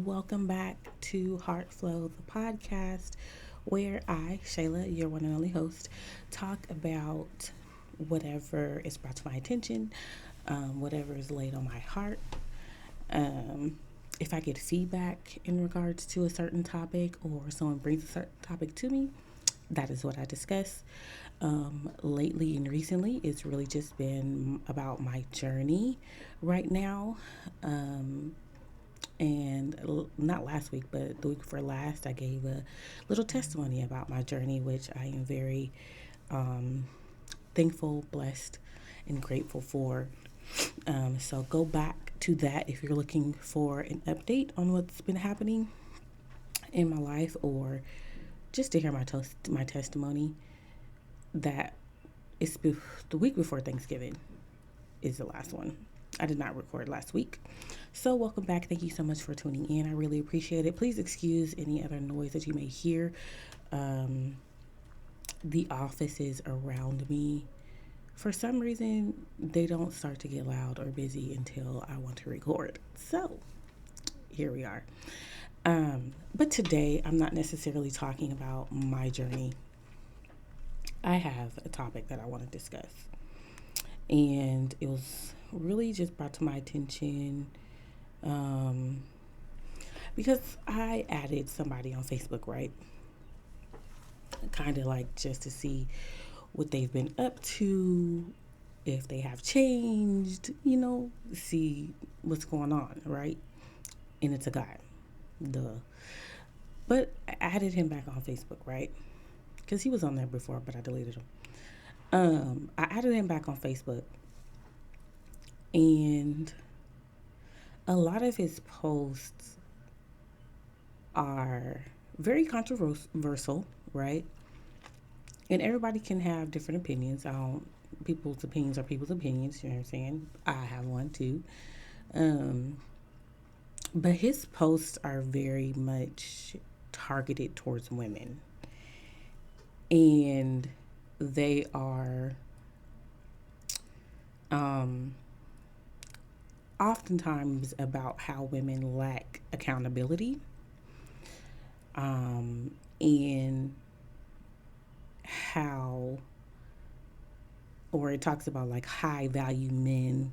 Welcome back to Heart Flow, the podcast where I, Shayla, your one and only host, talk about whatever is brought to my attention, whatever is laid on my heart. Um, if I get feedback in regards to a certain topic or someone brings a certain topic to me, that is what I discuss. Lately and recently, it's really just been about my journey right now. Um, and not last week, but the week before last, I gave a little testimony about my journey, which I am very um, thankful, blessed, and grateful for. So go back to that if you're looking for an update on what's been happening in my life, or just to hear my testimony. That is the week before Thanksgiving is the last one. I did not record last week. So, welcome back. Thank you so much for tuning in. I really appreciate it. Please excuse any other noise that you may hear. Um, the offices around me, for some reason, they don't start to get loud or busy until I want to record. So, here we are. But today, I'm not necessarily talking about my journey. I have a topic that I want to discuss. And it was really just brought to my attention um, because I added somebody on Facebook, right? Kind of like just to see what they've been up to, if they have changed, see what's going on, right? And it's a guy, duh. But I added him back on Facebook, right? Because he was on there before, but I deleted him. I added him back on Facebook, and a lot of his posts are very controversial, right? And everybody can have different opinions. I don't. People's opinions are people's opinions. You know what I'm saying? I have one too. Um, but his posts are very much targeted towards women, and they are um, oftentimes about how women lack accountability, and how, or it talks about like high value men,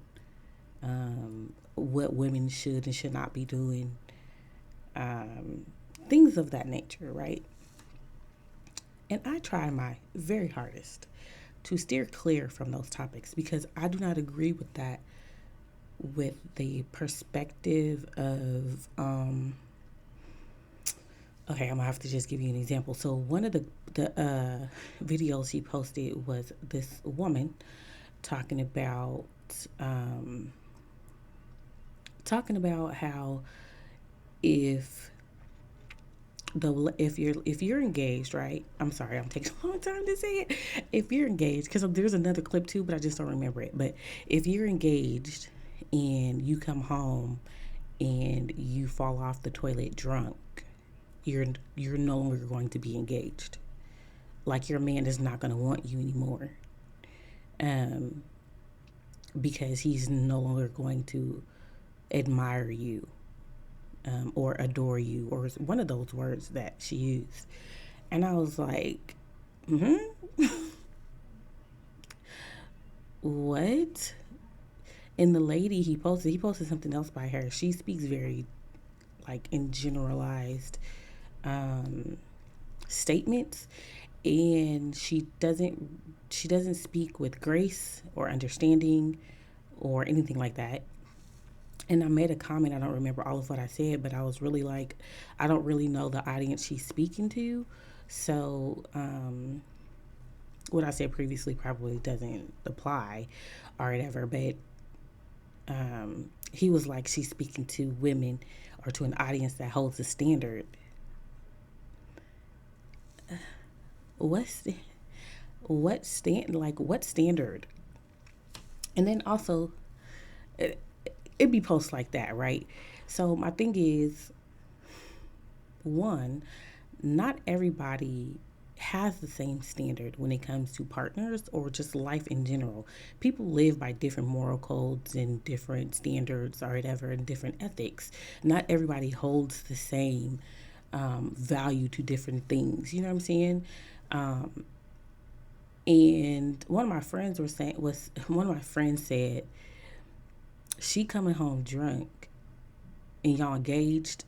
what women should and should not be doing, um, things of that nature, right? And I try my very hardest to steer clear from those topics because I do not agree with that, with the perspective of okay, I'm gonna have to just give you an example. So one of the videos he posted was this woman talking about um, how if if you're engaged, right? I'm sorry, I'm taking a long time to say it. If you're engaged, because there's another clip too, but I just don't remember it. But if you're engaged and you come home and you fall off the toilet drunk, you're no longer going to be engaged. Like your man is not going to want you anymore, um, because he's no longer going to admire you, or adore you, or one of those words that she used. And I was like, what? And the lady he posted something else by her. She speaks very like in generalized um, statements, and she doesn't speak with grace or understanding or anything like that. And I made a comment. I don't remember all of what I said, but I was really like, I don't really know the audience she's speaking to. So, what I said previously probably doesn't apply or whatever. But he was like, she's speaking to women or to an audience that holds a standard. What's what standard? And then also, it be posts like that, right? So my thing is, one, not everybody. has the same standard when it comes to partners or just life in general. People live by different moral codes and different standards or whatever and different ethics. Not everybody holds the same value to different things. You know what I'm saying? Um, and one of my friends said she coming home drunk and y'all engaged,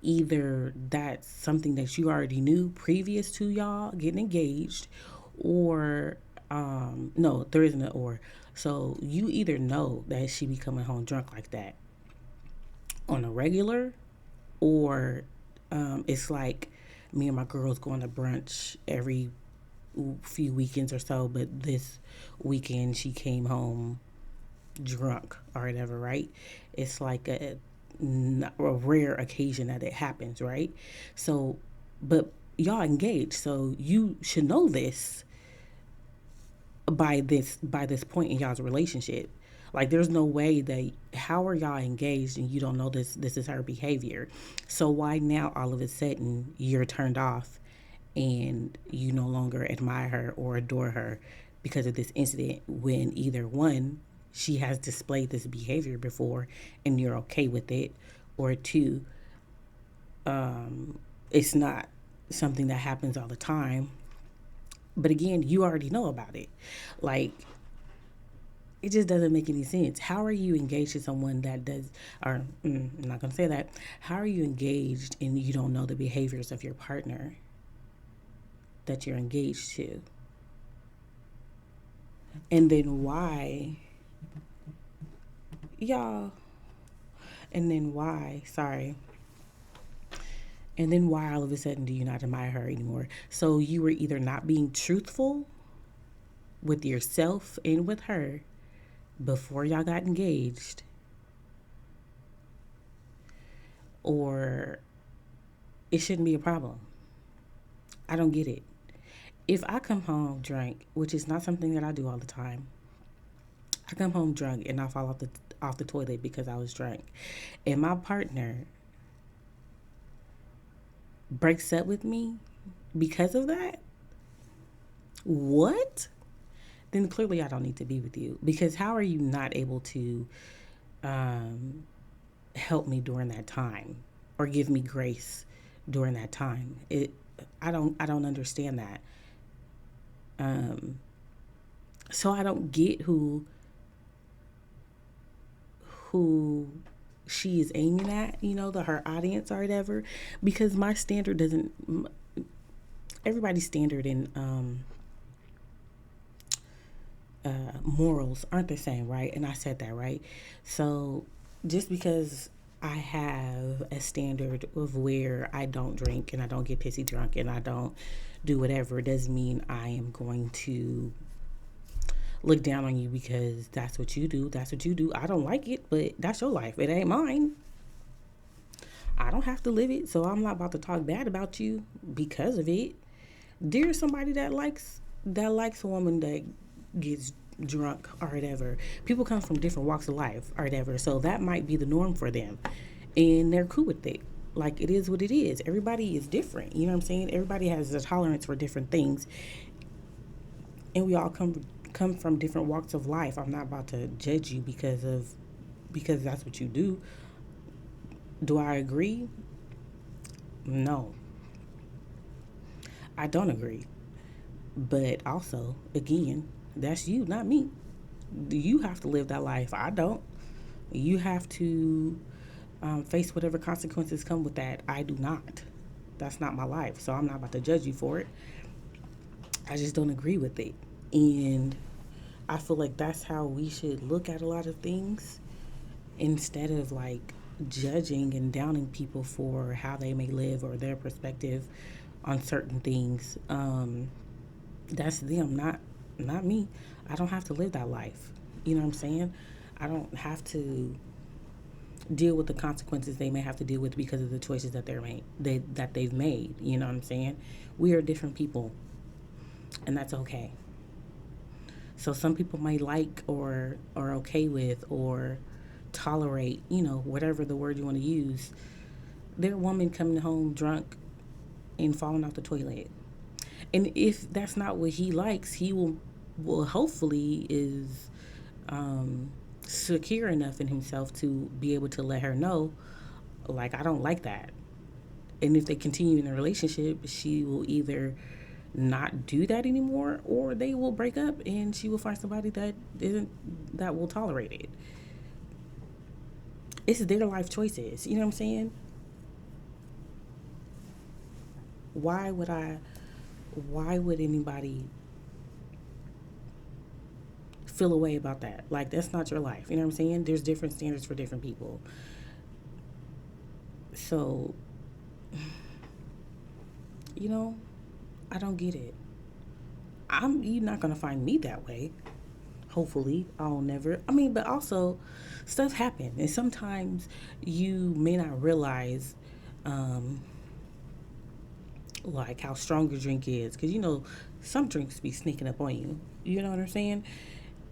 either that's something that you already knew previous to y'all getting engaged, or no, there isn't an or. So you either know that she be coming home drunk like that on a regular, or it's like me and my girls going to brunch every few weekends or so, but this weekend she came home drunk or whatever, right? It's like a rare occasion that it happens, right? So, but y'all engaged, so you should know this by this point in y'all's relationship. Like, there's no way that, how are y'all engaged and you don't know this is her behavior? So why now all of a sudden you're turned off and you no longer admire her or adore her because of this incident, when either one, she has displayed this behavior before and you're okay with it, or two, it's not something that happens all the time, but again, you already know about it. Like, it just doesn't make any sense. How are you engaged to someone that does, or I'm not going to say that. How are you engaged and you don't know the behaviors of your partner that you're engaged to? And then why, y'all, and then why, sorry, and then why all of a sudden do you not admire her anymore? So you were either not being truthful with yourself and with her before y'all got engaged, or it shouldn't be a problem. I don't get it. If I come home drunk, which is not something that I do all the time, I come home drunk and I fall off the toilet because I was drunk, and my partner breaks up with me because of that, what? Then clearly I don't need to be with you, because how are you not able to um, help me during that time or give me grace during that time? I don't understand that. Um, so I don't get who she is aiming at, her audience or whatever, because my standard doesn't. Everybody's standard and morals aren't the same, right? And I said that, right? So just because I have a standard of where I don't drink and I don't get pissy drunk and I don't do whatever, doesn't mean I am going to look down on you because that's what you do. That's what you do. I don't like it, but that's your life. It ain't mine. I don't have to live it, so I'm not about to talk bad about you because of it. There's somebody that likes a woman that gets drunk or whatever. People come from different walks of life or whatever, so that might be the norm for them, and they're cool with it. Like, it is what it is. Everybody is different. You know what I'm saying? Everybody has a tolerance for different things, and we all come from different walks of life. I'm not about to judge you because that's what you do. Do I agree? No, I don't agree. But also, again, that's you, not me. You have to live that life. I don't. You have to face whatever consequences come with that. I do not. That's not my life. So I'm not about to judge you for it. I just don't agree with it. And I feel like that's how we should look at a lot of things, instead of like judging and downing people for how they may live or their perspective on certain things. That's them, not me. I don't have to live that life. You know what I'm saying? I don't have to deal with the consequences they may have to deal with because of the choices that they've made. You know what I'm saying? We are different people, and that's okay. So some people may like or are okay with or tolerate, whatever the word you want to use, their woman coming home drunk and falling off the toilet. And if that's not what he likes, he will hopefully is secure enough in himself to be able to let her know, like, I don't like that. And if they continue in the relationship, she will either not do that anymore, or they will break up and she will find somebody that will tolerate it. It's their life choices. You know what I'm saying? Why would I? Why would anybody feel a way about that? Like, that's not your life. You know what I'm saying? There's different standards for different people. So, you know, I don't get it. You're not gonna find me that way. Hopefully, I'll never. I mean, but also, stuff happens, and sometimes you may not realize, um, like how strong your drink is, because some drinks be sneaking up on you. You know what I'm saying?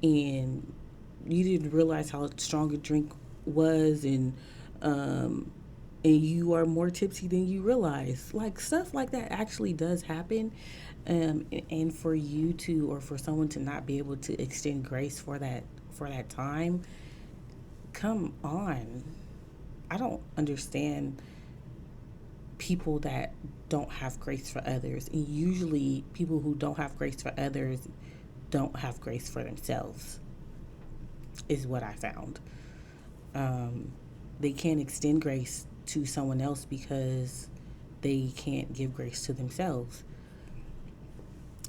And you didn't realize how strong a drink was, um, and you are more tipsy than you realize. Like, stuff like that actually does happen. And for you to, or for someone to not be able to extend grace for that time, come on. I don't understand people that don't have grace for others. And usually people who don't have grace for others don't have grace for themselves, is what I found. Um, they can't extend grace to someone else because they can't give grace to themselves.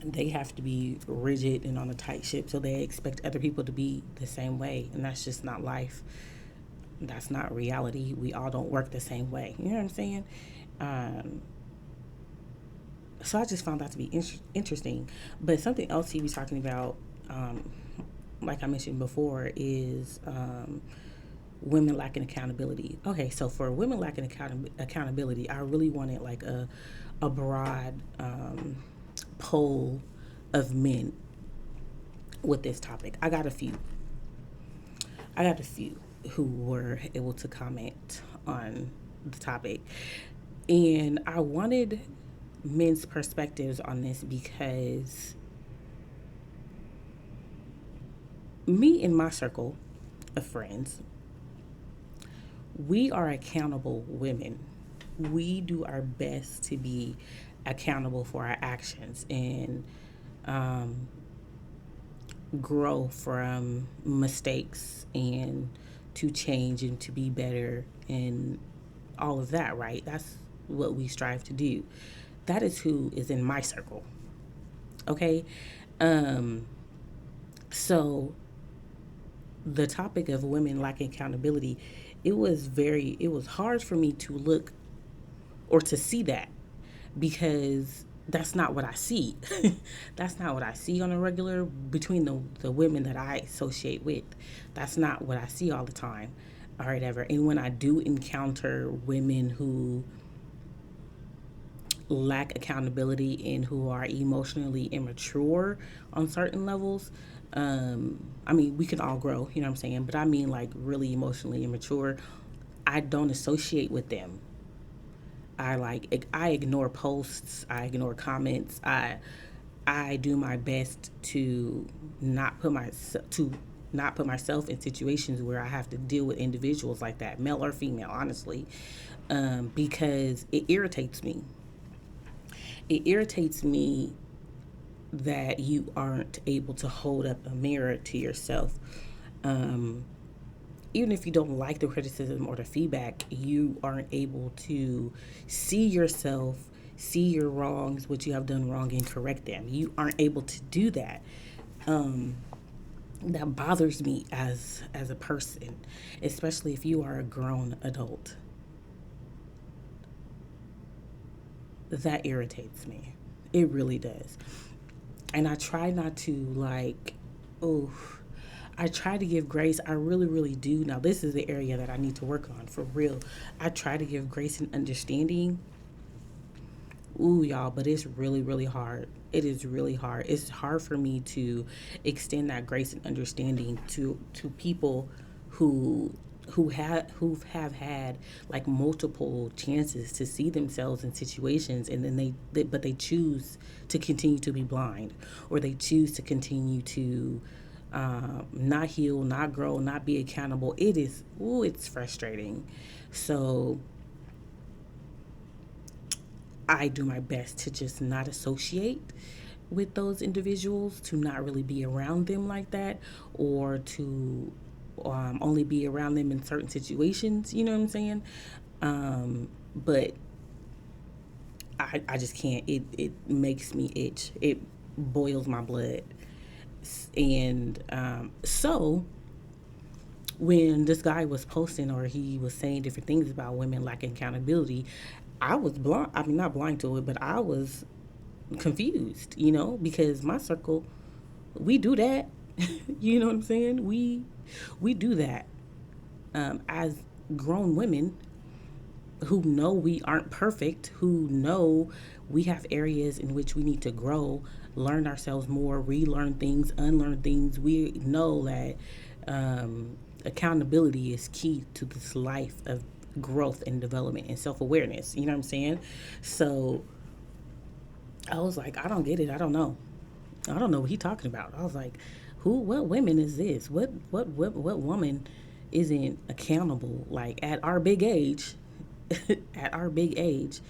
They have to be rigid and on a tight ship, so they expect other people to be the same way. And that's just not life. That's not reality. We all don't work the same way. You know what I'm saying? Um, so I just found that to be interesting. But something else he was talking about, um, like I mentioned before, is women lacking accountability. Okay, so for women lacking accountability, I really wanted like a broad poll of men with this topic. I got a few who were able to comment on the topic, and I wanted men's perspectives on this because me and my circle of friends, we are accountable women. We do our best to be accountable for our actions and um, grow from mistakes and to change and to be better and all of that, right? That's what we strive to do. That is who is in my circle. Okay. Um, so the topic of women lacking accountability, it was hard for me to look or to see that, because that's not what I see. That's not what I see on a regular between the women that I associate with. That's not what I see all the time. All right, ever. And when I do encounter women who lack accountability and who are emotionally immature on certain levels, I mean, we can all grow, you know what I'm saying? But I mean, like, really emotionally immature. I don't associate with them. I ignore posts, I ignore comments. I do my best to not put my to not put myself in situations where I have to deal with individuals like that, male or female, honestly, because it irritates me. It irritates me that you aren't able to hold up a mirror to yourself. Um, Even if you don't like the criticism or the feedback, you aren't able to see yourself, see your wrongs, what you have done wrong, and correct them. You aren't able to do that. Um, that bothers me as a person, especially if you are a grown adult. That irritates me. It really does. And I try not to, like, oh, I try to give grace. I really, really do. Now, this is the area that I need to work on for real. I try to give grace and understanding. Ooh, y'all, but it's really, really hard. It is really hard. It's hard for me to extend that grace and understanding to people who who have had like multiple chances to see themselves in situations, and then but they choose to continue to be blind, or they choose to continue to not heal, not grow, not be accountable. It's frustrating. So I do my best to just not associate with those individuals, to not really be around them like that, or to only be around them in certain situations. You know what I'm saying? But I just can't. It makes me itch. It boils my blood. And so when this guy was posting, or he was saying different things about women lacking accountability, I was blind. I mean, not blind to it, but I was confused, because my circle, we do that. You know what I'm saying? We do that as grown women who know we aren't perfect, who know we have areas in which we need to grow, learn ourselves more, relearn things, unlearn things. We know that accountability is key to this life of growth and development and self awareness. You know what I'm saying? So I was like, I don't get it. I don't know. I don't know what he's talking about. I was like, what women is this? What woman isn't accountable? Like at our big age, at our big age,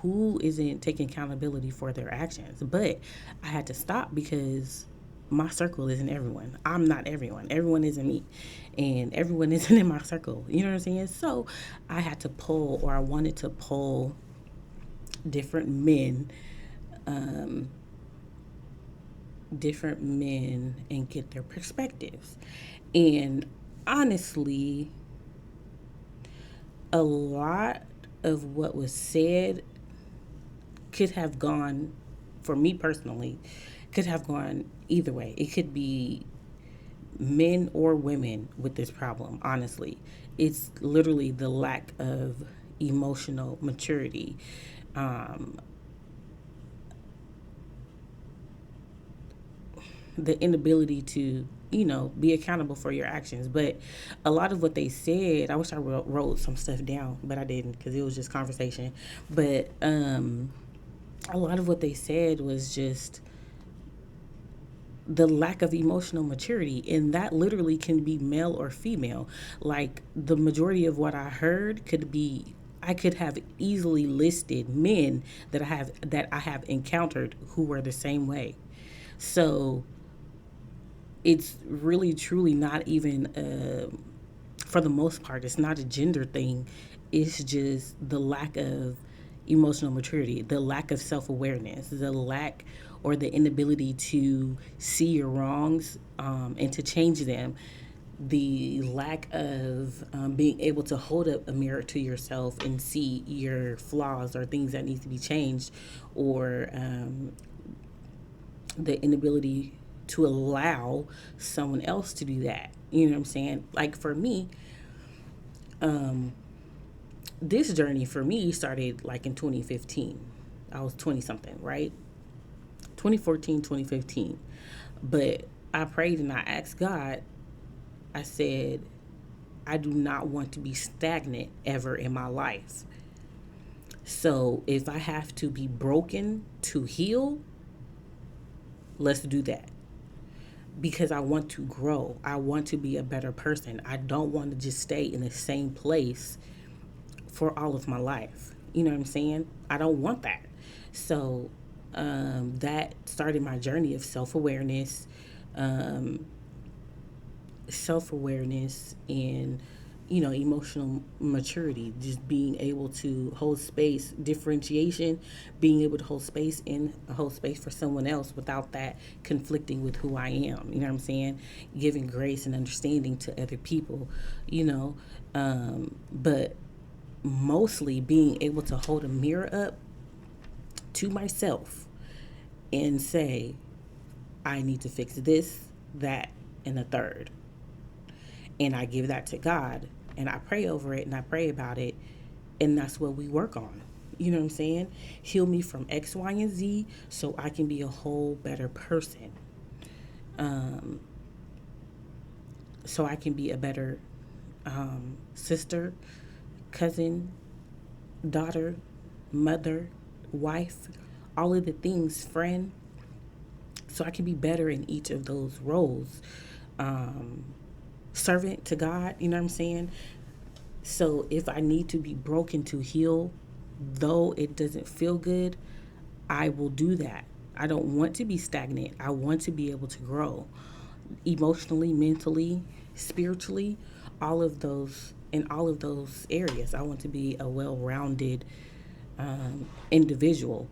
who isn't taking accountability for their actions? But I had to stop because my circle isn't everyone. I'm not everyone. Everyone isn't me. And everyone isn't in my circle. You know what I'm saying? So I had to pull, or I wanted to pull different men, um, and get their perspectives. And honestly, a lot of what was said could have gone, for me personally, could have gone either way. It could be men or women with this problem, honestly. It's literally the lack of emotional maturity. Um, the inability to be accountable for your actions. But a lot of what they said, I wish I wrote some stuff down, but I didn't, because it was just conversation. But a lot of what they said was just the lack of emotional maturity, and that literally can be male or female. Like the majority of what I heard could be, I could have easily listed men that I have encountered who were the same way. So it's really truly not even for the most part, it's not a gender thing. It's just the lack of emotional maturity, the lack of self-awareness, the lack or the inability to see your wrongs, and to change them, the lack of being able to hold up a mirror to yourself and see your flaws or things that need to be changed, or the inability to allow someone else to do that. You know what I'm saying? Like for me, this journey for me started like in 2015. I was 20 something, right? 2014, 2015. But I prayed and I asked God, I said, I do not want to be stagnant ever in my life. So if I have to be broken to heal, let's do that, because I want to grow. I want to be a better person. I don't want to just stay in the same place for all of my life. You know what I'm saying? I don't want that. So that started my journey of um, self awareness, and emotional maturity, just being able to hold space, differentiation, being able to hold space for someone else without that conflicting with who I am. You know what I'm saying? Giving grace and understanding to other people, you know, but mostly being able to hold a mirror up to myself and say, I need to fix this, that, and the third. And I give that to God, and I pray over it and I pray about it, and that's what we work on. You know what I'm saying? Heal me from X, Y, and Z so I can be a whole better person. Um, so I can be a better sister, cousin, daughter, mother, wife, all of the things, friend, so I can be better in each of those roles. Um, Servant to God, you know what I'm saying? So if I need to be broken to heal, though it doesn't feel good, I will do that. I don't want to be stagnant. I want to be able to grow emotionally, mentally, spiritually, all of those in all of those areas. I want to be a well-rounded individual.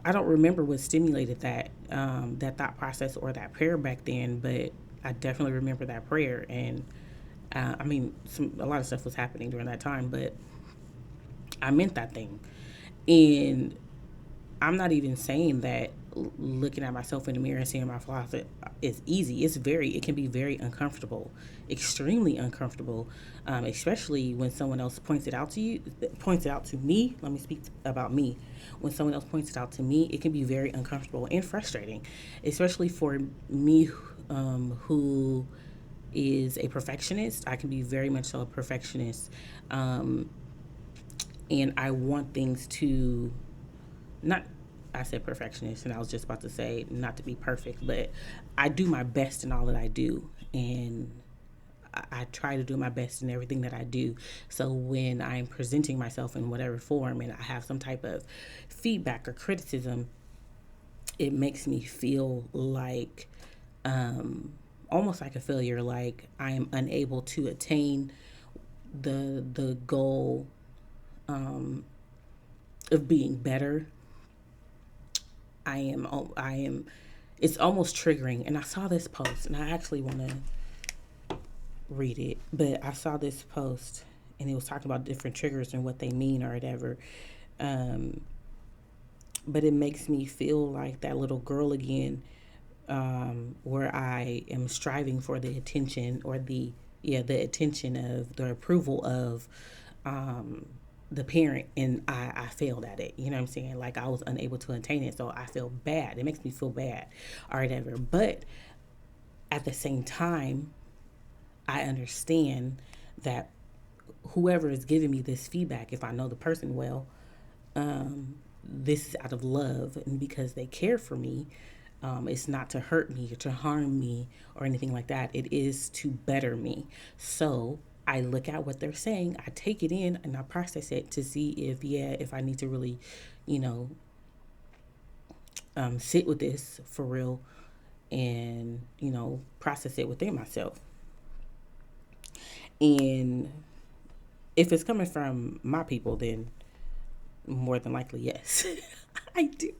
I don't remember what stimulated that thought process or that prayer back then, but I definitely remember that prayer. And I mean, a lot of stuff was happening during that time, but I meant that thing. And I'm not even saying that looking at myself in the mirror and seeing my flaws is easy. It can be very uncomfortable, extremely uncomfortable, especially when someone else points it out to you, points it out to me. Let me speak about me. When someone else points it out to me, it can be very uncomfortable and frustrating, especially for me, who is a perfectionist. I can be very much so a perfectionist, um, and I want things to not, I said perfectionist and I was just about to say not to be perfect, but I do my best in all that I do, and I try to do my best in everything that I do. So when I'm presenting myself in whatever form and I have some type of feedback or criticism, it makes me feel like um, almost like a failure, like I am unable to attain the goal of being better. I am, it's almost triggering. And I saw this post and I actually want to read it, but I saw this post and it was talking about different triggers and what they mean or whatever. Um, but it makes me feel like that little girl again, where I am striving for the attention or the attention of the approval of um, the parent, and I failed at it. You know what I'm saying? Like I was unable to attain it, so I feel bad. It makes me feel bad or whatever. But at the same time, I understand that whoever is giving me this feedback, if I know the person well, this is out of love and because they care for me. It's not to hurt me or to harm me or anything like that. It is to better me. So I look at what they're saying, I take it in, and I process it to see if, yeah, if I need to really, you know, sit with this for real and, process it within myself. And if it's coming from my people, then more than likely, yes, I do.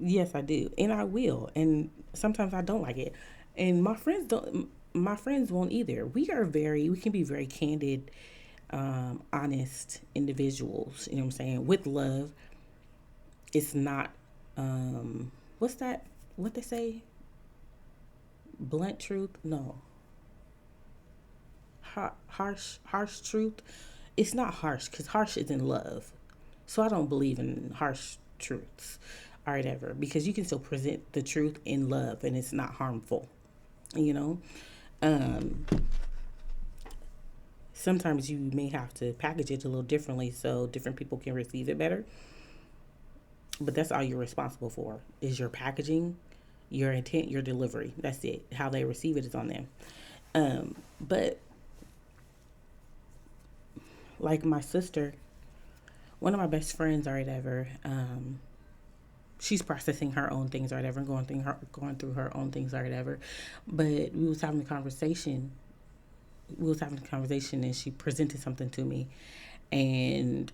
Yes, I do, and I will. And sometimes I don't like it, and my friends don't. My friends won't either. We can be very candid, honest individuals. You know what I'm saying? With love, it's not. What's that? What they say? Blunt truth? No. Harsh truth. It's not harsh because harsh is in love. So I don't believe in harsh truths or whatever because you can still present the truth in love and it's not harmful. You know, um, sometimes you may have to package it a little differently so different people can receive it better. But that's all you're responsible for is your packaging, your intent, your delivery. That's it. How they receive it is on them. But like my sister, one of my best friends or whatever, she's processing her own things or whatever, and going through her own things or whatever. But we was having a conversation, and she presented something to me, and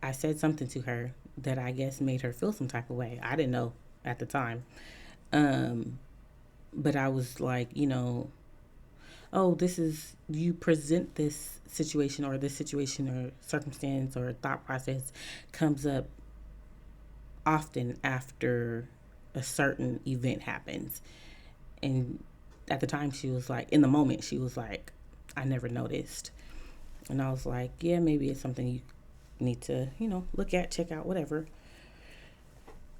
I said something to her that I guess made her feel some type of way. I didn't know at the time, um, but I was like, oh, this is, you present this situation or circumstance or thought process comes up often after a certain event happens. And at the time, she was like, in the moment, she was like, I never noticed. And I was like, yeah, maybe it's something you need to, look at, check out, whatever.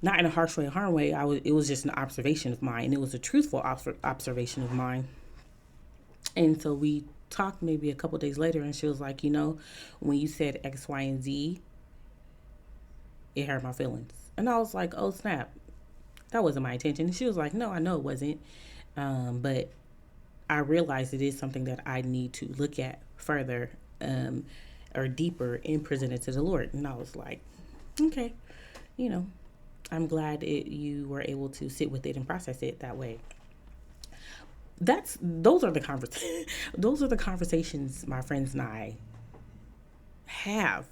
Not in a harsh way, harm way. It was just an observation of mine. It was a truthful observation of mine. And so we talked maybe a couple days later, and she was like, when you said X, Y, and Z, it hurt my feelings. And I was like, oh snap, that wasn't my intention. And she was like, no, I know it wasn't. But I realized it is something that I need to look at further, um, or deeper, and present it to the Lord. And I was like, okay, you know, I'm glad you were able to sit with it and process it that way. Those are the those are the conversations my friends and I have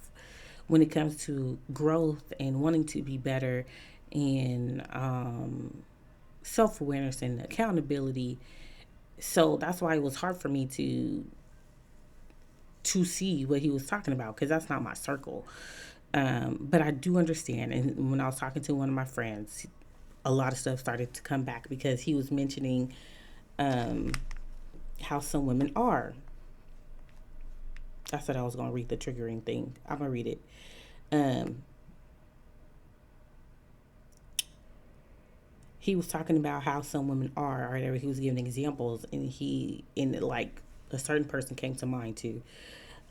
when it comes to growth and wanting to be better, and self awareness and accountability. So that's why it was hard for me to see what he was talking about, because that's not my circle. But I do understand. And when I was talking to one of my friends, a lot of stuff started to come back because he was mentioning um, how some women are. I said I was going to read the triggering thing. I'm going to read it. Um, he was talking about how some women are, or whatever. He was giving examples, and like a certain person came to mind too.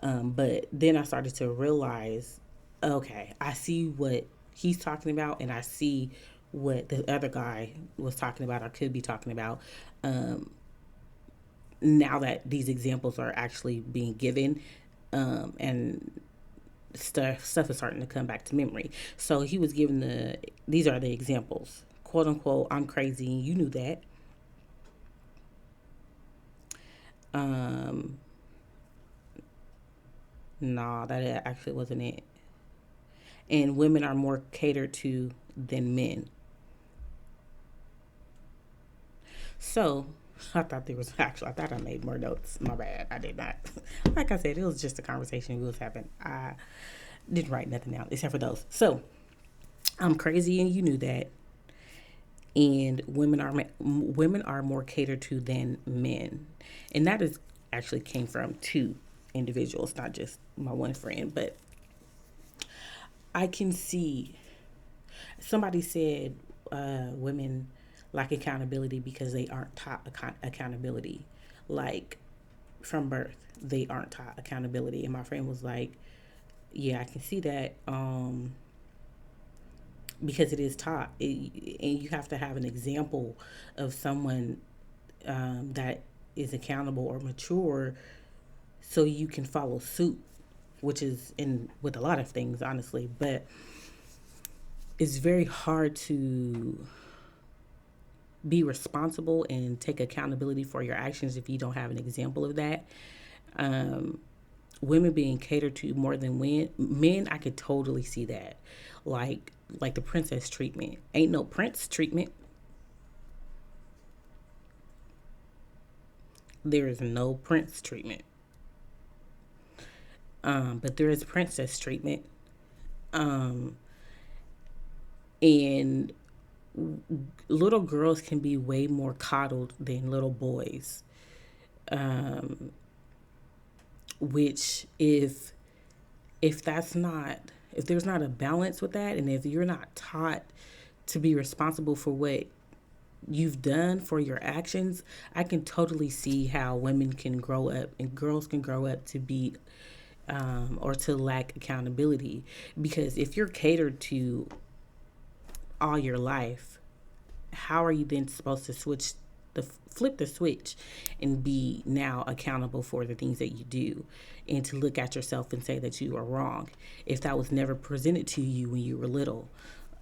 But then I started to realize, okay, I see what he's talking about, and I see what the other guy was talking about or could be talking about. Um, Now that these examples are actually being given, and stuff is starting to come back to memory. So he was giving these are the examples, quote unquote. I'm crazy, and you knew that. Um, nah, that actually wasn't it. And women are more catered to than men. So I thought I made more notes. My bad. I did not. Like I said, it was just a conversation we was having. I didn't write nothing down except for those. So I'm crazy, and you knew that. And women are more catered to than men, and that is actually came from two individuals, not just my one friend. But I can see somebody said women lack accountability because they aren't taught accountability, like from birth. They aren't taught accountability, and my friend was like, "Yeah, I can see that." Because it is taught, and you have to have an example of someone that is accountable or mature, so you can follow suit, which is in with a lot of things, honestly. But it's very hard to be responsible and take accountability for your actions if you don't have an example of that. Um, Women being catered to more than men, I could totally see that. Like the princess treatment. Ain't no prince treatment. There is no prince treatment. But there is princess treatment. Um, and little girls can be way more coddled than little boys. Um, which if that's not if there's not a balance with that, and if you're not taught to be responsible for what you've done for your actions, I can totally see how women can grow up and girls can grow up to be or to lack accountability. Because if you're catered to all your life, how are you then supposed to flip the switch and be now accountable for the things that you do, and to look at yourself and say that you are wrong if that was never presented to you when you were little?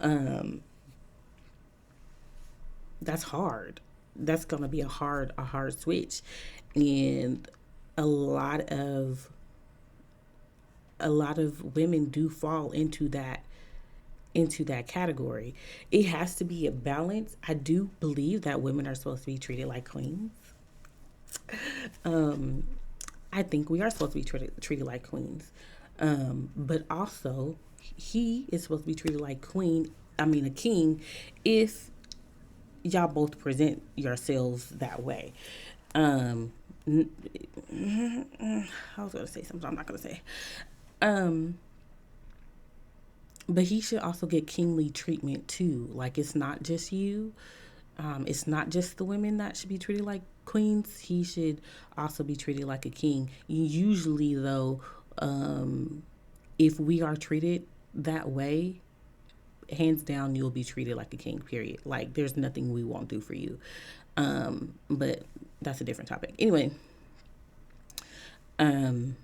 um, that's hard. That's going to be a hard switch. And a lot of a lot of women do fall into that category. It has to be a balance. I do believe that women are supposed to be treated like queens. Um, I think we are supposed to be treated like queens. But also, he is supposed to be treated like a king, if y'all both present yourselves that way. Um, I was gonna say something I'm not gonna say. Um, but he should also get kingly treatment too. Like, it's not just you. It's not just the women that should be treated like queens. He should also be treated like a king. Usually, though, if we are treated that way, hands down, you'll be treated like a king, period. Like, there's nothing we won't do for you. But that's a different topic. Anyway, um,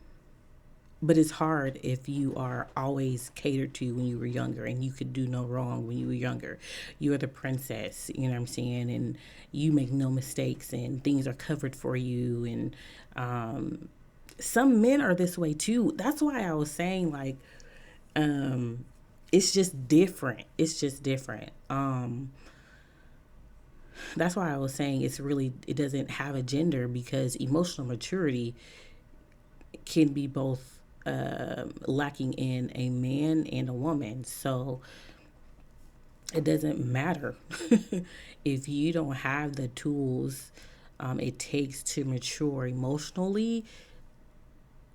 but it's hard if you are always catered to when you were younger and you could do no wrong when you were younger. You're the princess, you know what I'm saying? And you make no mistakes and things are covered for you. And some men are this way too. That's why I was saying, like, um, it's just different. It's just different. That's why I was saying it doesn't have a gender because emotional maturity can be both lacking in a man and a woman. So it doesn't matter if you don't have the tools it takes to mature emotionally.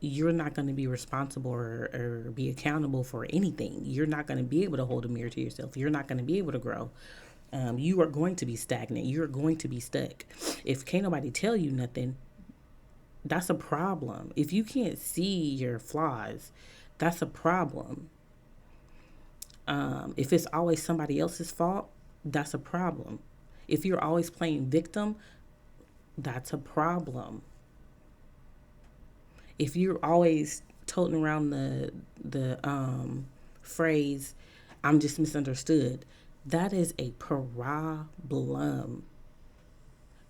You're not going to be responsible or be accountable for anything. You're not going to be able to hold a mirror to yourself. You're not going to be able to grow. You are going to be stagnant. You're going to be stuck. If can't nobody tell you nothing, that's a problem. If you can't see your flaws, that's a problem. If it's always somebody else's fault, that's a problem. If you're always playing victim, that's a problem. If you're always toting around the phrase "I'm just misunderstood," that is a problem.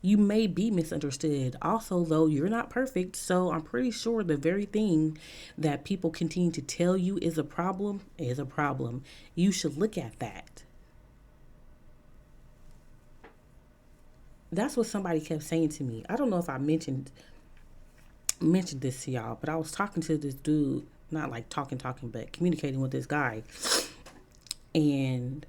You may be misunderstood. Also, though, you're not perfect, so I'm pretty sure the very thing that people continue to tell you is a problem is a problem. You should look at that. That's what somebody kept saying to me. I don't know if I mentioned this to y'all, but I was talking to this dude, not like talking, but communicating with this guy, and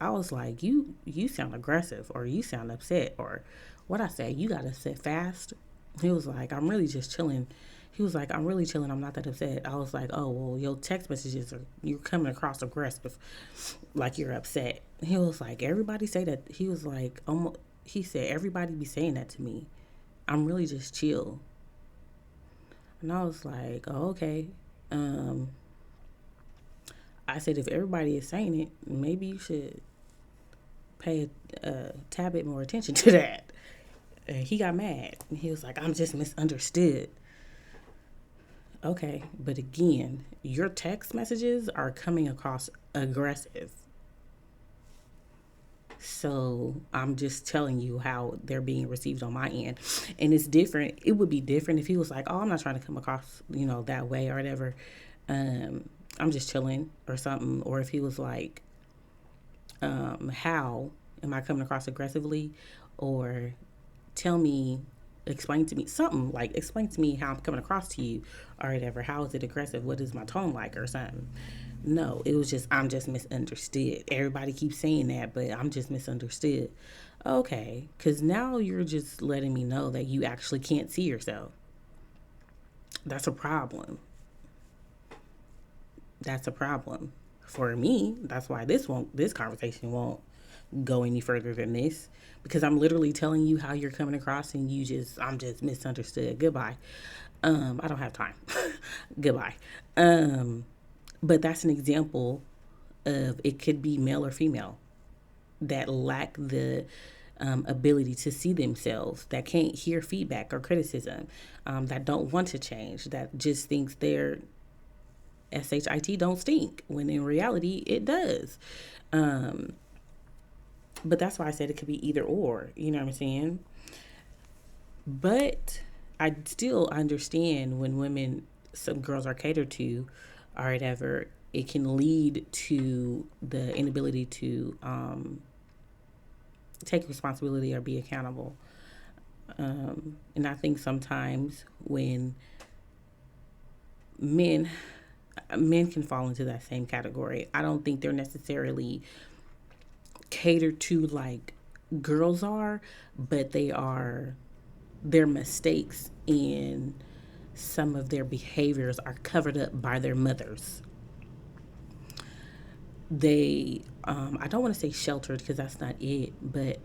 I was like, you sound aggressive, or you sound upset, or what I said, you got upset fast. He was like, I'm really just chilling. He was like, I'm really chilling. I'm not that upset. I was like, oh well, your text messages are you're coming across aggressive, like you're upset. He was like, everybody say that. He was like, he said everybody be saying that to me. I'm really just chill. And I was like, oh, okay. Um, I said, if everybody is saying it, maybe you should pay a tad bit more attention to that. And he got mad. He was like, I'm just misunderstood. Okay, but again, your text messages are coming across aggressive. So I'm just telling you how they're being received on my end. And it's different. It would be different if he was like, oh, I'm not trying to come across, that way or whatever. I'm just chilling or something. Or if he was like, how am I coming across aggressively? Or tell me, explain to me something like explain to me how I'm coming across to you or whatever. How is it aggressive? What is my tone like or something? No, it was just I'm just misunderstood. Everybody keeps saying that, but I'm just misunderstood. Okay, because now you're just letting me know that you actually can't see yourself. That's a problem. That's a problem for me. That's why this conversation won't go any further than this because I'm literally telling you how you're coming across and I'm just misunderstood. Goodbye. I don't have time. Goodbye. Um, but that's an example of it could be male or female that lack the ability to see themselves, that can't hear feedback or criticism, that don't want to change, that just thinks their shit don't stink when in reality it does. Um, but that's why I said it could be either or. You know what I'm saying? But I still understand when some girls are catered to, or whatever, it can lead to the inability to take responsibility or be accountable. And I think sometimes when men men can fall into that same category. I don't think they're necessarily catered to like girls are, but their mistakes and some of their behaviors are covered up by their mothers. they, I don't want to say sheltered because that's not it, but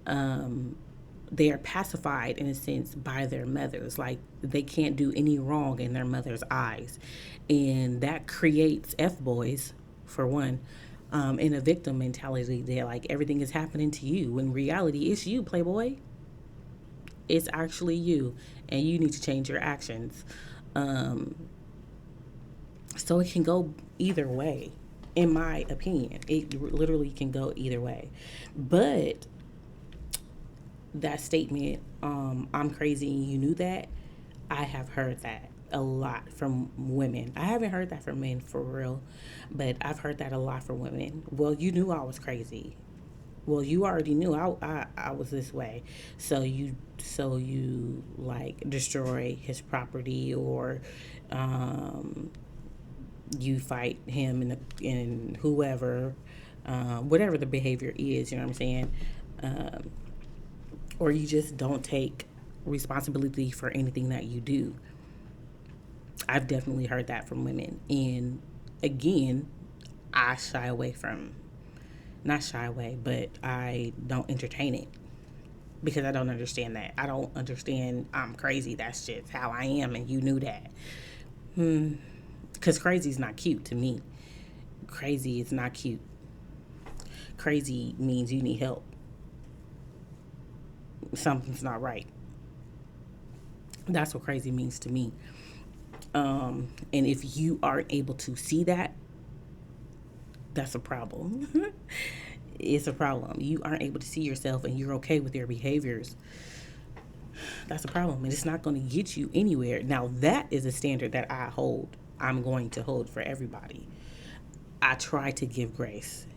um, they are pacified in a sense by their mothers. Like they can't do any wrong in their mother's eyes. And that creates F boys, for one, in a victim mentality. They're like, everything is happening to you. When reality, it's you, Playboy. It's actually you. And you need to change your actions. Um, so it can go either way, in my opinion. It literally can go either way. But that statement, I'm crazy and you knew that, I have heard that a lot from women. I haven't heard that from men for real, but I've heard that a lot from women. Well, you knew I was crazy. Well, you already knew I was this way. So you like destroy his property, or um, you fight him and whoever, whatever the behavior is, you know what I'm saying? Um, or you just don't take responsibility for anything that you do. I've definitely heard that from women. And again, I shy away from, not shy away, but I don't entertain it because I don't understand that. I don't understand I'm crazy. That's just how I am, and you knew that. Because crazy is not cute to me. Crazy is not cute. Crazy means you need help. Something's not right. That's what crazy means to me. And if you aren't able to see that, that's a problem. It's a problem. You aren't able to see yourself and you're okay with your behaviors. That's a problem. And it's not going to get you anywhere. Now, that is a standard that I hold. I'm going to hold for everybody. I try to give grace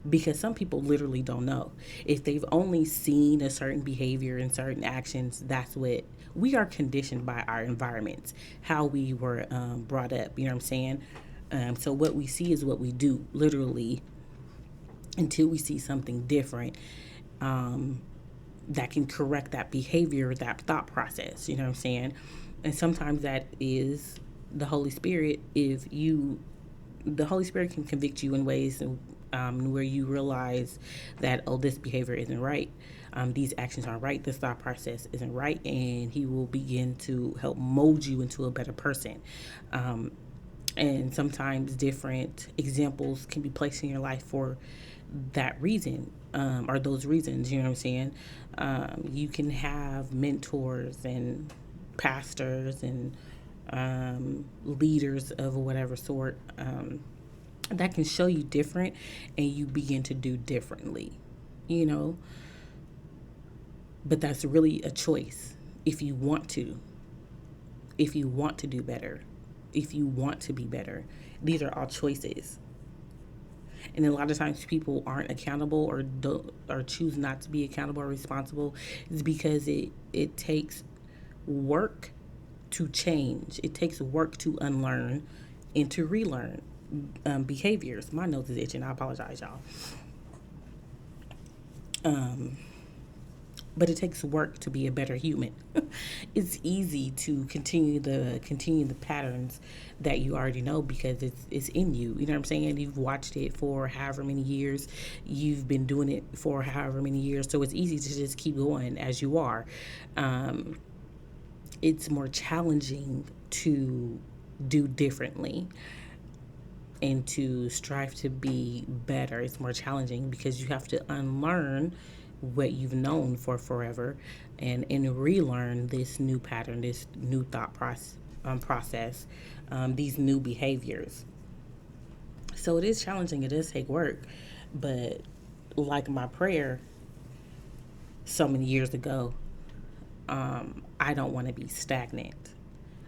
because some people literally don't know. If they've only seen a certain behavior and certain actions, that's what we are conditioned by our environments, how we were brought up. You know what I'm saying? So what we see is what we do, literally, until we see something different that can correct that behavior, that thought process. You know what I'm saying? And sometimes that is the Holy Spirit. The Holy Spirit can convict you in ways where you realize that, oh, this behavior isn't right. These actions aren't right. This thought process isn't right. And He will begin to help mold you into a better person. And sometimes different examples can be placed in your life for that reason, or those reasons. You know what I'm saying? You can have mentors and pastors and leaders of whatever sort that can show you different, and you begin to do differently, you know. But that's really a choice. If you want to, if you want to do better, if you want to be better, these are all choices. And a lot of times people aren't accountable, or don't, or choose not to be accountable or responsible, is because it takes work to change. It takes work to unlearn and to relearn behaviors. My nose is itching. I apologize, y'all. But it takes work to be a better human. It's easy to continue the patterns that you already know because it's in you. You know what I'm saying? You've watched it for however many years. You've been doing it for however many years. So it's easy to just keep going as you are. It's more challenging to do differently and to strive to be better. It's more challenging because you have to unlearn what you've known for forever, and relearn this new pattern, this new thought process, these new behaviors. So it is challenging. It does take work, but like my prayer so many years ago, I don't want to be stagnant.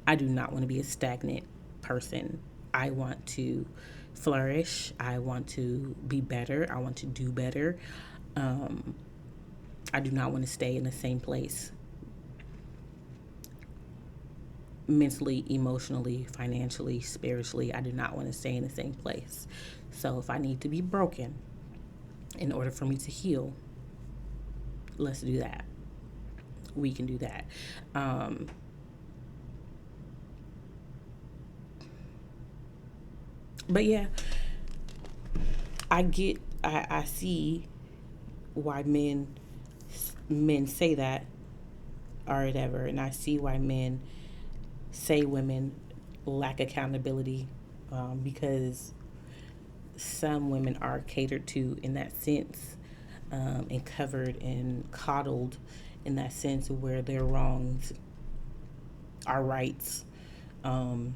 I do not want to be a stagnant person. I want to flourish. I want to be better. I want to do better. Um, I do not want to stay in the same place mentally, emotionally, financially, spiritually. I do not want to stay in the same place. So if I need to be broken in order for me to heal, let's do that. We can do that. But yeah, I see why men say that or whatever, and I see why men say women lack accountability, because some women are catered to in that sense, and covered and coddled in that sense where their wrongs are rights, um,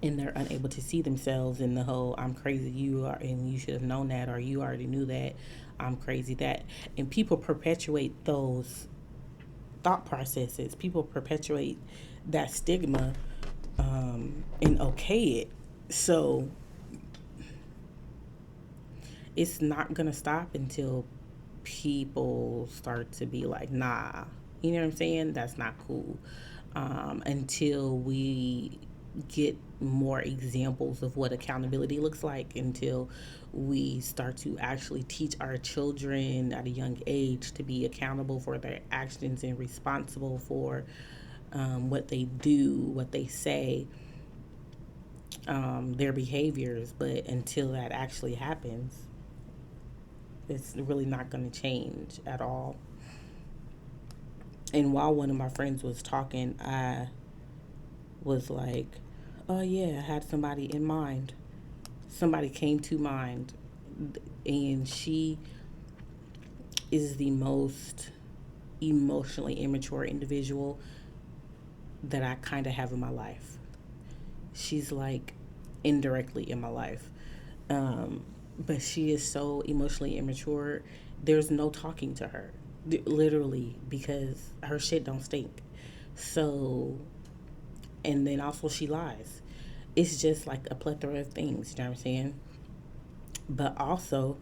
and they're unable to see themselves in the whole "I'm crazy, you are, and you should have known that," or "You already knew that, I'm crazy that," and people perpetuate those thought processes. People perpetuate that stigma, and okay it. So it's not gonna stop until people start to be like, nah, you know what I'm saying? That's not cool. Until we get more examples of what accountability looks like, until we start to actually teach our children at a young age to be accountable for their actions and responsible for, what they do, what they say, their behaviors. But until that actually happens, it's really not going to change at all. And while one of my friends was talking, I was like, oh, yeah, I had somebody in mind. Somebody came to mind, and she is the most emotionally immature individual that I kind of have in my life. She's like indirectly in my life. Um, but she is so emotionally immature. There's no talking to her, literally, because her shit don't stink. So, and then also she lies. It's just like a plethora of things, you know what I'm saying? But also,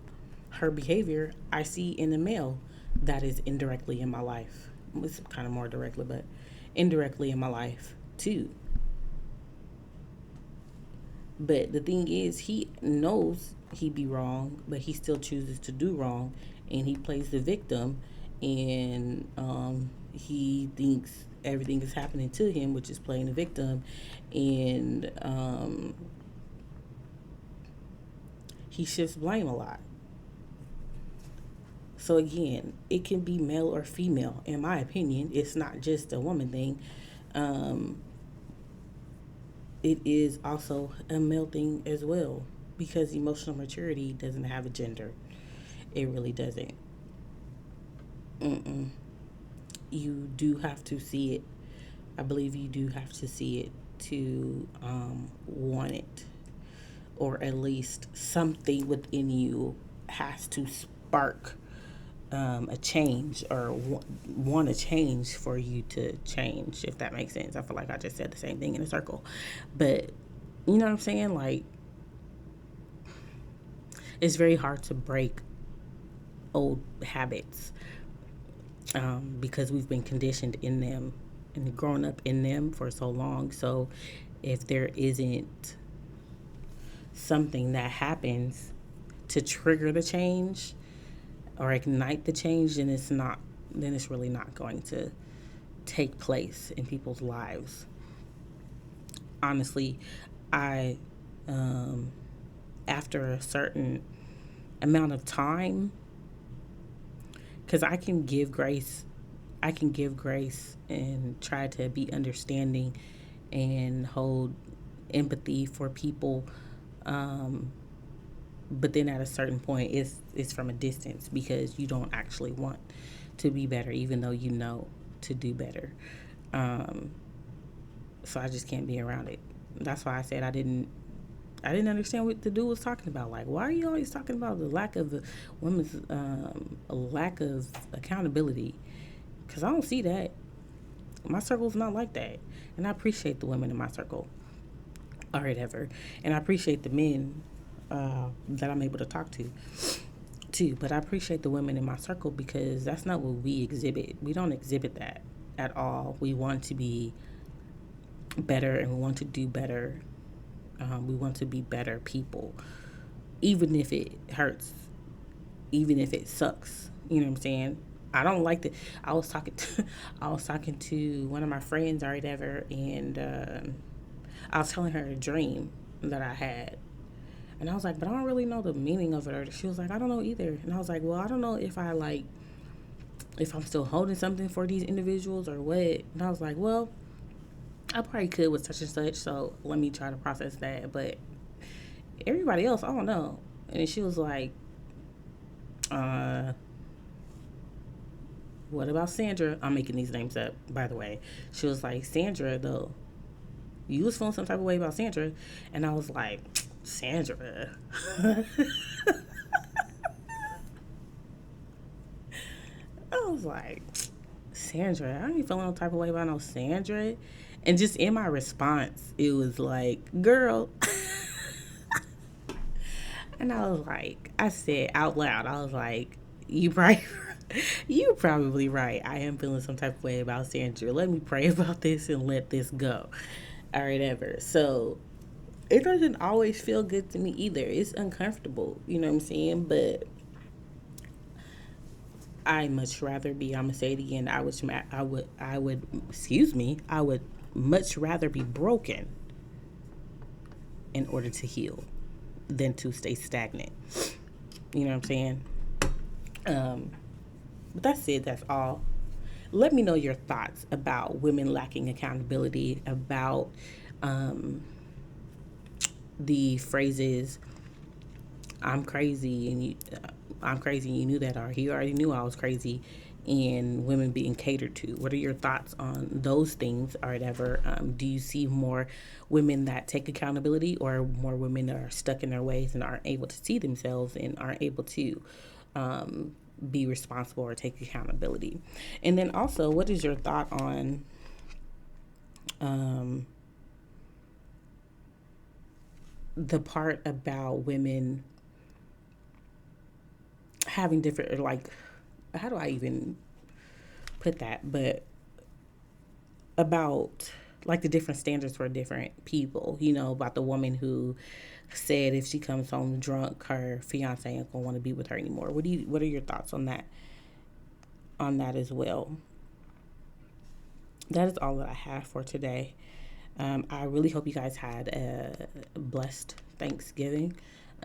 her behavior I see in the male that is indirectly in my life. It's kind of more directly, but indirectly in my life too. But the thing is, he knows he be wrong, but he still chooses to do wrong, and he plays the victim, and he thinks everything is happening to him, which is playing the victim, and he shifts blame a lot. So again, it can be male or female. In my opinion, it's not just a woman thing. Um, it is also a male thing as well, because emotional maturity doesn't have a gender. It really doesn't. Mm-mm. You do have to see it. I believe you do have to see it to, want it, or at least something within you has to spark, a change, or want to change for you to change, if that makes sense. I feel like I just said the same thing in a circle. But you know what I'm saying? Like, it's very hard to break old habits, because we've been conditioned in them and grown up in them for so long. So if there isn't something that happens to trigger the change or ignite the change, then it's really not going to take place in people's lives. Honestly, I, um, after a certain amount of time, because I can give grace and try to be understanding and hold empathy for people. Um, but then at a certain point, it's from a distance, because you don't actually want to be better, even though you know to do better. Um, so I just can't be around it. That's why I said I didn't understand what the dude was talking about. Like, why are you always talking about the lack of women's, a lack of accountability? Because I don't see that. My circle's not like that, and I appreciate the women in my circle, or whatever, and I appreciate the men, that I'm able to talk to too. But I appreciate the women in my circle, because that's not what we exhibit. We don't exhibit that at all. We want to be better, and we want to do better. We want to be better people, even if it hurts, even if it sucks. You know what I'm saying? I don't like that. I was talking to, I was talking to one of my friends or whatever, and I was telling her a dream that I had. And I was like, but I don't really know the meaning of it. Or she was like, I don't know either. And I was like, well, I don't know if if I'm still holding something for these individuals or what. And I was like, well, I probably could with such and such. So let me try to process that. But everybody else, I don't know. And she was like, uh, what about Sandra? I'm making these names up, by the way. She was like, Sandra, though, you was feeling some type of way about Sandra. And I was like, Sandra. I was like, Sandra, I ain't feeling no type of way about no Sandra. And just in my response, it was like, girl. And I was like, I said out loud, I was like, you probably, you probably right. I am feeling some type of way about Sandra. Let me pray about this and let this go. All right, ever. So it doesn't always feel good to me either. It's uncomfortable, you know what I'm saying? But I much rather be. I'm gonna say it again. Excuse me. I would much rather be broken in order to heal than to stay stagnant. You know what I'm saying? Um, but that's it. That's all. Let me know your thoughts about women lacking accountability, about um, the phrases "I'm crazy" and "I'm crazy" and you knew that, or he already knew I was crazy, and women being catered to. What are your thoughts on those things or whatever? Do you see more women that take accountability, or more women that are stuck in their ways and aren't able to see themselves and aren't able to be responsible or take accountability? And then also, what is your thought on um, the part about women having different, like, how do I even put that? But about like the different standards for different people, about the woman who said if she comes home drunk, her fiance ain't gonna want to be with her anymore. What are your thoughts on that as well? That is all that I have for today. I really hope you guys had a blessed Thanksgiving.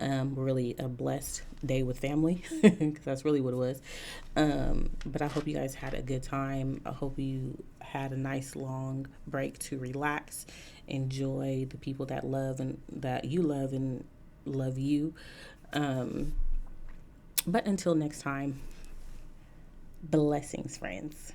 Really a blessed day with family, because that's really what it was. But I hope you guys had a good time. I hope you had a nice long break to relax, enjoy the people that you love and love you. Um, but until next time, blessings, friends.